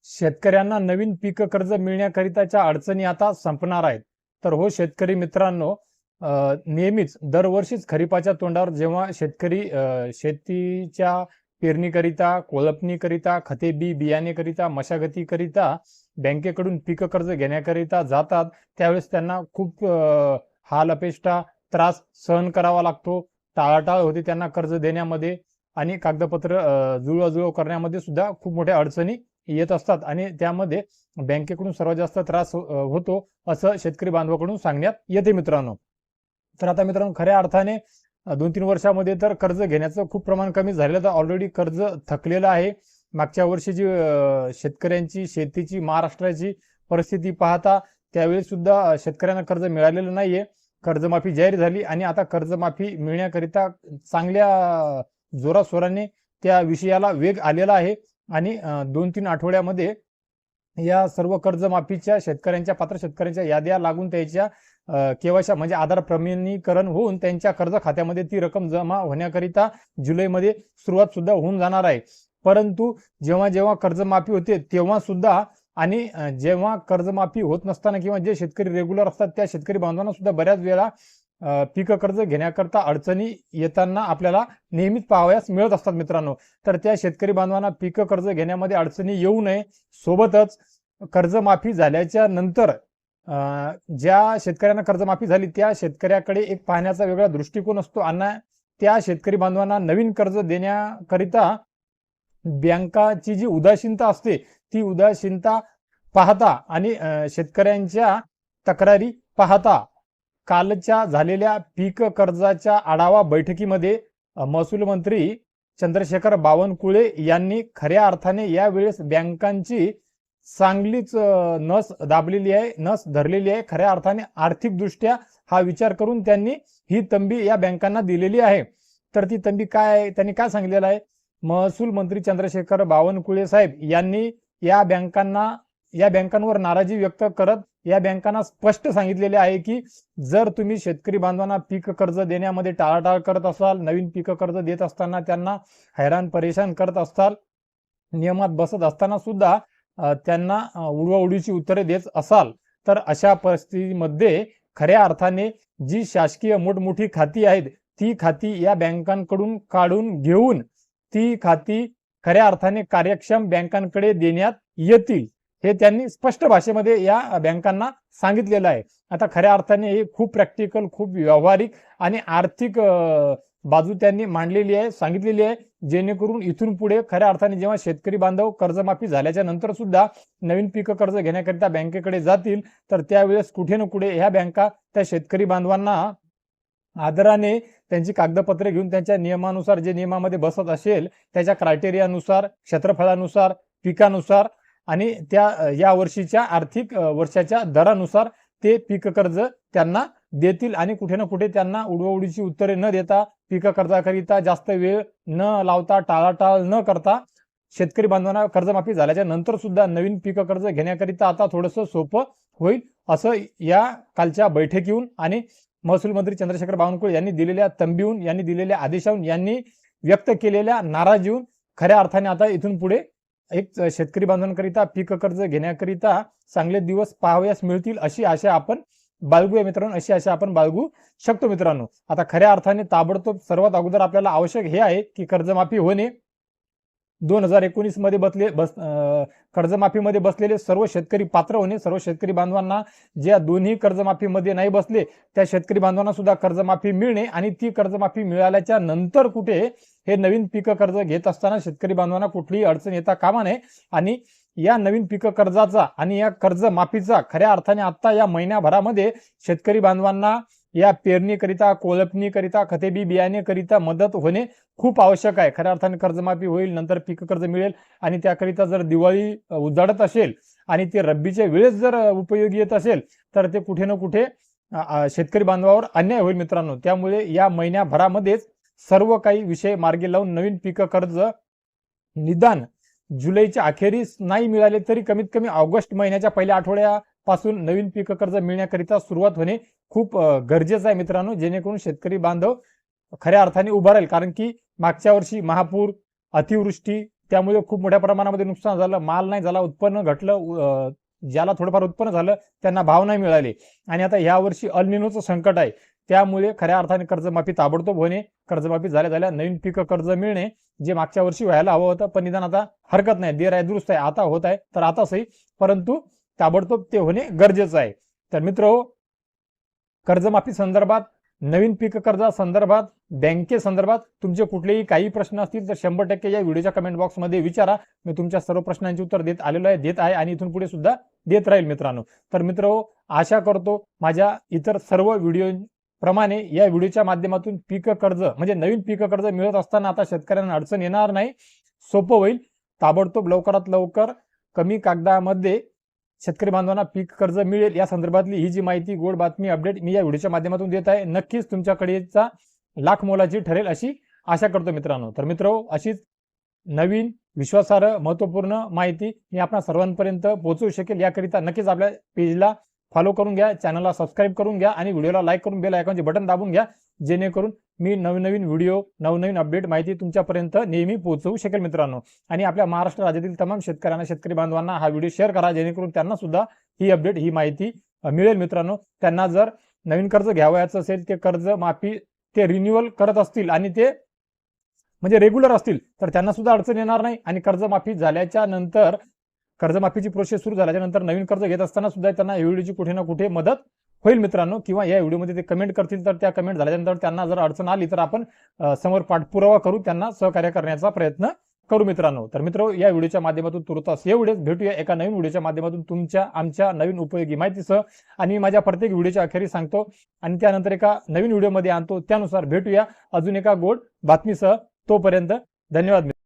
शेतकऱ्यांना नवीन पीक कर्ज मिळण्याकरिताच्या अडचणी आता संपणार आहेत. तर हो शेतकरी मित्रांनो, नेहमीच दरवर्षीच खरीपाच्या तोंडावर जेव्हा शेतकरी शेतीच्या पेरणीकरिता, कोळपणीकरिता, खते बी बियाणेकरिता, मशागतीकरिता बँकेकडून पीक कर्ज घेण्याकरिता जातात, त्यावेळेस त्यांना खूप हाल अपेष्टा त्रास सहन करावा लागतो. टाळाटाळ होते त्यांना कर्ज देण्यामध्ये आणि कागदपत्र जुळवाजुळव करण्यामध्ये सुद्धा खूप मोठ्या अडचणी येत असतात आणि त्यामध्ये बँकेकडून सर्वात जास्त त्रास होतो असं शेतकरी बांधवाकडून सांगण्यात येते मित्रांनो. तर आता मित्रांनो, खऱ्या अर्थाने 2-3 वर्षामध्ये तर कर्ज घेण्याचं खूप प्रमाण कमी झालेलं, तर ऑलरेडी कर्ज थकलेलं आहे. मागच्या वर्षीची शेतकऱ्यांची शेतीची महाराष्ट्राची परिस्थिती पाहता त्यावेळी सुद्धा शेतकऱ्यांना कर्ज मिळालेलं नाहीये. कर्जमाफी जाहीर झाली आणि आता कर्जमाफी मिळण्याकरिता चांगल्या जोराशोराने त्या विषयाला वेग आलेला आहे आणि 2-3 आठवड्यामध्ये या सर्व कर्जमाफीच्या शेतकऱ्यांच्या पात्र शेतकऱ्यांच्या याद्या लागून त्याच्या केवायसी म्हणजे आधार प्रमाणीकरण होऊन त्यांच्या कर्ज खात्यामध्ये ती रक्कम जमा होण्याकरिता जुलैमध्ये सुरुवात सुद्धा होऊन जाणार आहे. परंतु जेव्हा जेव्हा कर्जमाफी होते तेव्हा सुद्धा आणि जेव्हा कर्जमाफी होत नसताना किंवा जे शेतकरी रेग्युलर असतात त्या शेतकरी बांधवांना सुद्धा बऱ्याच वेळा पीक कर्ज घेण्याकरता अडचणी येताना आपल्याला नेहमीच पाहावयास मिळत असतात मित्रांनो. तर त्या शेतकरी बांधवांना पीक कर्ज घेण्यामध्ये अडचणी येऊ नये, सोबतच कर्जमाफी झाल्याच्या नंतर ज्या शेतकऱ्यांना कर्जमाफी झाली त्या शेतकऱ्याकडे एक पाहण्याचा वेगळा दृष्टिकोन असतो आणि त्या शेतकरी बांधवांना नवीन कर्ज देण्याकरिता बँकाची जी उदासीनता असते ती उदासीनता पाहता आणि शेतकऱ्यांच्या तक्रारी पाहता कालच्या झालेल्या पीक कर्जाच्या आढावा बैठकीमध्ये महसूल मंत्री चंद्रशेखर बावनकुळे यांनी खऱ्या अर्थाने यावेळेस बँकांची चांगलीच नस दाबलेली आहे, नस धरलेली आहे. खऱ्या अर्थाने आर्थिक दृष्ट्या हा विचार करून त्यांनी ही तंबी या बँकांना दिलेली आहे. तर ती तंबी काय आहे, त्यांनी काय सांगितलेलं आहे? महसूल मंत्री चंद्रशेखर बावनकुळे साहेब यांनी या बँकांवर नाराजी व्यक्त करत या बँकांना स्पष्ट सांगितलेले आहे की जर तुम्ही शेतकरी बांधवांना पीक कर्ज देण्यामध्ये टाळाटाळ करत असाल, नवीन पीक कर्ज देत असताना त्यांना हैराण परेशान करत असाल, नियमात बसत असताना सुद्धा त्यांना उडवाउडीची उत्तरे देत असाल, तर अशा परिस्थितीमध्ये खऱ्या अर्थाने जी शासकीय मोठमोठी खाती आहेत ती खाती या बँकांकडून काढून घेऊन ती खाती खऱ्या अर्थाने कार्यक्षम बँकांकडे देण्यात येतील, हे त्यांनी स्पष्ट भाषेमध्ये या बँकांना सांगितलेलं आहे. आता खऱ्या अर्थाने हे खूप प्रॅक्टिकल, खूप व्यावहारिक आणि आर्थिक बाजू त्यांनी मांडलेली आहे, सांगितलेली आहे, जेणेकरून इथून पुढे खऱ्या अर्थाने जेव्हा शेतकरी बांधव कर्जमाफी झाल्याच्या नंतर सुद्धा नवीन पीक कर्ज घेण्याकरिता बँकेकडे जातील तर त्यावेळेस कुठे ना कुठे ह्या बँका त्या शेतकरी बांधवांना आदराने त्यांची कागदपत्रे घेऊन त्यांच्या नियमानुसार, जे नियमामध्ये बसत असेल त्याच्या क्रायटेरियानुसार, क्षेत्रफळानुसार, पिकानुसार आणि त्या या वर्षीच्या आर्थिक वर्षाच्या दरानुसार ते पीक कर्ज त्यांना देतील आणि कुठे ना कुठे त्यांना उडवाउडीची उत्तरे न देता, पीक कर्जाकरिता जास्त वेळ न लावता, टाळाटाळ न करता शेतकरी बांधवांना कर्जमाफी झाल्याच्या नंतर सुद्धा नवीन पीक कर्ज घेण्याकरिता आता थोडंसं सोपं होईल असं या कालच्या बैठकीहून आणि महसूल मंत्री चंद्रशेखर बावनकुळे यांनी दिलेल्या तंबीहून, यांनी दिलेल्या आदेशाहून, यांनी व्यक्त केलेल्या नाराजीहून खऱ्या अर्थाने आता इथून पुढे एक शेतकरी बांधवांकरिता पीक कर्ज घेण्याकरिता चांगले दिवस पाहावयास मिळतील अशी आशा आपण बाळगूया मित्रांनो, अशी आशा आपण बाळगू शकतो मित्रांनो. आता खऱ्या अर्थाने ताबडतोब सर्वात अगोदर आपल्याला आवश्यक हे आहे की कर्जमाफी होणे. 2019 मध्ये कर्जमाफीमध्ये बसलेले सर्व शेतकरी पात्र होणे, सर्व शेतकरी बांधवांना ज्या दोन्ही कर्जमाफीमध्ये नाही बसले त्या शेतकरी बांधवांना सुद्धा कर्जमाफी मिळणे आणि ती कर्जमाफी मिळाल्याच्या नंतर कुठे हे नवीन पीक कर्ज घेत असताना शेतकरी बांधवांना कुठलीही अडचण येता कामा नये आणि या नवीन पीक कर्जाचा आणि या कर्जमाफीचा खऱ्या अर्थाने आता या महिन्याभरामध्ये शेतकरी बांधवांना या पेरणीकरिता, कोळपणीकरिता, खते बी बियाणेकरिता मदत होणे खूप आवश्यक आहे. खऱ्या अर्थाने कर्जमाफी होईल, नंतर पीक कर्ज मिळेल आणि त्याकरिता जर दिवाळी उजाडत असेल आणि ते रब्बीच्या वेळेस जर उपयोगी येत असेल तर ते कुठे ना कुठे शेतकरी बांधवावर अन्याय होईल मित्रांनो. त्यामुळे या महिन्याभरामध्येच सर्व काही विषय मार्गी लावून नवीन पीक कर्ज निदान जुलैच्या अखेरीस नाही मिळाले तरी कमीत कमी ऑगस्ट महिन्याच्या पहिल्या आठवड्यापासून नवीन पीक कर्ज मिळण्याकरिता सुरुवात होणे खूप गरजेचं आहे मित्रांनो, जेणेकरून शेतकरी बांधव खऱ्या अर्थाने उभा राहील. कारण की मागच्या वर्षी महापूर, अतिवृष्टी, त्यामुळे खूप मोठ्या प्रमाणामध्ये नुकसान झालं, माल नाही झाला, उत्पन्न घटलं, ज्याला थोडंफार उत्पन्न झालं त्यांना भाव नाही मिळाले. आणि आता यावर्षी अल निनोचं संकट आहे, त्यामुळे खऱ्या अर्थाने कर्जमाफी ताबडतोब होणे, कर्जमाफी झाल्या नवीन पीक कर्ज मिळणे, जे मागच्या वर्षी व्हायला हवं होतं, पण निदान आता हरकत नाही, देर आहे दुरुस्त आहे, आता होत आहे तर आता सही, परंतु ताबडतोब ते होणे गरजेचं आहे. तर मित्र, कर्जमाफी संदर्भात, नवीन पीक कर्जासंदर्भात, बँकेसंदर्भात तुमचे कुठलेही काही प्रश्न असतील तर 100% या व्हिडिओच्या कमेंट बॉक्समध्ये विचारा. मी तुमच्या सर्व प्रश्नांची उत्तर देत आलेलो आहे, देत आहे आणि इथून पुढे सुद्धा देत राहील मित्रांनो. तर मित्र, आशा करतो माझ्या इतर सर्व व्हिडिओ प्रमाणे या व्हिडिओच्या माध्यमातून पीक कर्ज म्हणजे नवीन पीक कर्ज मिळत असताना आता शेतकऱ्यांना अडचण येणार नाही, सोपं होईल. ताबडतोब लवकरात लवकर कमी कागदामध्ये शेतकरी बांधवांना पीक कर्ज मिळेल या संदर्भातली ही जी माहिती, गोड बातमी, अपडेट मी या व्हिडिओच्या माध्यमातून देत आहे. नक्कीच तुमच्याकडेचा लाख मोलाची ठरेल अशी आशा करतो मित्रांनो. तर मित्र, अशीच नवीन, विश्वासार्ह, महत्वपूर्ण माहिती मी आपल्या सर्वांपर्यंत पोहोचवू शकेल याकरिता नक्कीच आपल्या पेजला फॉलो करून घ्या, चॅनलला सबस्क्राईब करून घ्या आणि व्हिडिओला लाईक करून बेल आयकॉनचे बटन दाबून घ्या, जेणेकरून मी नवीन व्हिडिओ, नवनवीन अपडेट माहिती तुमच्यापर्यंत नेहमी पोहोचवू शकेल मित्रांनो. आणि आपल्या महाराष्ट्र राज्यातील तमाम शेतकऱ्यांना, शेतकरी बांधवांना हा व्हिडिओ शेअर करा, जेणेकरून त्यांना सुद्धा ही अपडेट, ही माहिती मिळेल मित्रांनो. त्यांना जर नवीन कर्ज घ्यावयाचं असेल, ते कर्ज माफी ते रिन्युअल करत असतील आणि ते म्हणजे रेग्युलर असतील तर त्यांना सुद्धा अडचण येणार नाही. आणि कर्जमाफी झाल्याच्या नंतर, कर्जमाफीची प्रोसेस सुरू झाल्याच्या नंतर नवीन कर्ज घेत असताना सुद्धा त्यांना या व्हिडिओची कुठे ना कुठे मदत होईल मित्रांनो. किंवा या व्हिडिओमध्ये ते कमेंट करतील तर त्या कमेंट झाल्यानंतर त्यांना जर अडचण आली तर आपण समोर पाठपुरावा करू, त्यांना सहकार्य करण्याचा प्रयत्न करू मित्रांनो. तर मित्र, या व्हिडिओच्या माध्यमातून तुर्तास एवढेच. भेटूया एका नवीन व्हिडिओच्या माध्यमातून तुमच्या आमच्या नवीन उपयोगी माहितीसह. आणि मी माझ्या प्रत्येक व्हिडिओच्या अखेरी सांगतो आणि त्यानंतर एका नवीन व्हिडिओमध्ये आणतो, त्यानुसार भेटूया अजून एका गोड बातमीसह. तोपर्यंत धन्यवाद.